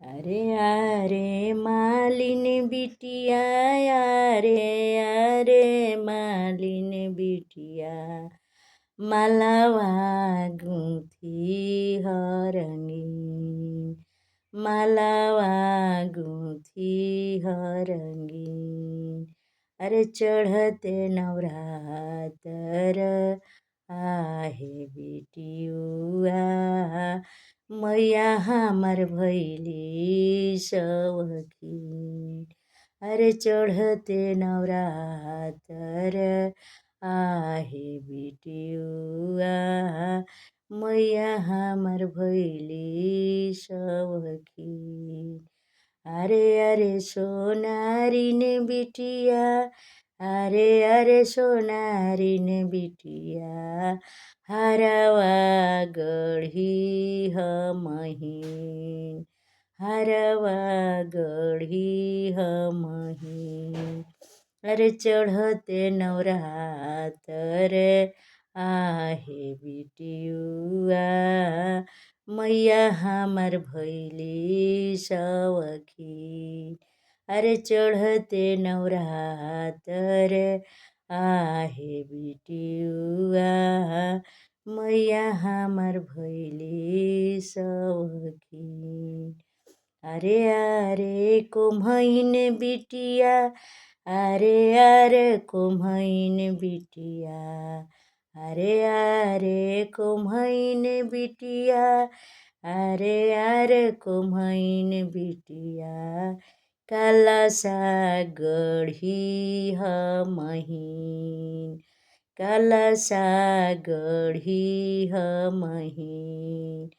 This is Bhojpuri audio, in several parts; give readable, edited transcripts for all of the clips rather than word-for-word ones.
अरे मालिन बिटिया, अरे मालिन बिटिया, मालावा गुथी हरङ्गी, मालावा गुथी हरङ्गी। अरे चढ़ते नवरातर आहे बिटियुआ, मैया हमर भैली सवखी। अरे चढ़ते नवरातर आहे बिटियुआ, मैया हमर भैली सवखी। अरे सोनारिन बिटिया, अरे सोनारिन बिटिया, हरवा गढ़ी हमहिन, हरवा गढ़ी हमहिन। अरे चढ़ते नवरातर आहे बिटियुआ, मैया हमर भैली सवखी। अरे चढ़ते नवरातर आहे बिटियुआ, मैया हमर भैली सवखी। अरे कुम्हैन बिटिया, अरे कुम्हैन बिटिया, अरे कुम्हैन बिटिया, अरे कुम्हैन बिटिया, कलसा गढ़ी हमहिन, कलसा गढ़ी हमहिन।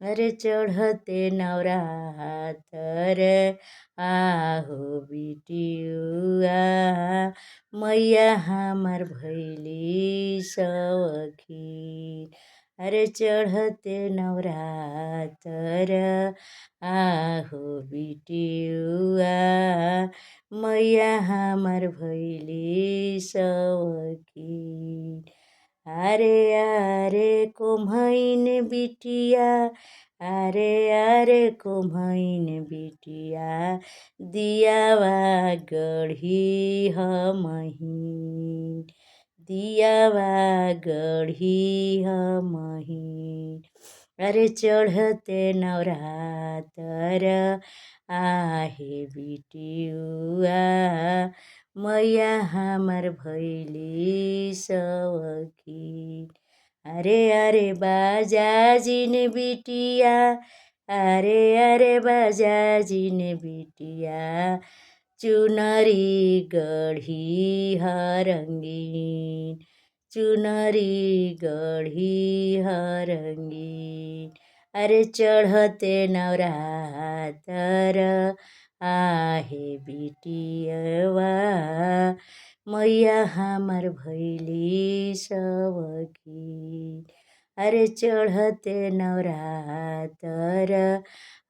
अरे चढ़ते नवरातर आहो बिटियुआ, मैया हमर भैली सवखी। अरे चढ़ते नवरातर आहो बिटियुआ, मैया हमर भैली सवखी। अरे कुम्हैन बिटिया, अरे कुम्हैन बिटिया, दियावा गढ़ी हमहिन, दियावा गढ़ी हमहिन। अरे चढ़ते नवरातर आहे बिटियुआ, मैया हमर भैली सवखी। अरे बाजाजिन बिटिया, अरे बाजाजिन बिटिया, चुनरी गढ़ी हरङ्गीन, चुनरी गढ़ी हरङ्गीन। अरे चढ़ते नवरातर आहे बिटियवा, मैया हमर भैली सवखी। अरे चढ़ते नवरातर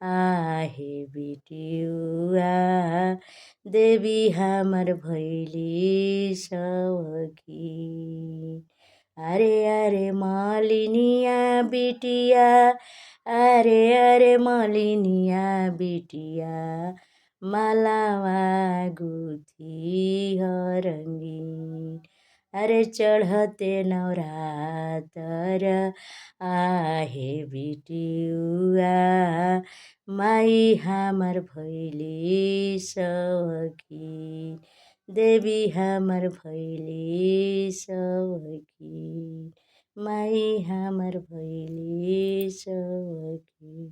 आहे बिटियुआ, देवी हमर भैली सवखी। अरे मालिनिया बिटिया, अरे मालिनिया बिटिया, मालावा गुथी हरङ्गी। अरे चढ़ते नवरातर आहे बिटियुआ, माई हमर भैली सवखी। देवी हमर भैली सवखी, माई हमर भैली सवखी।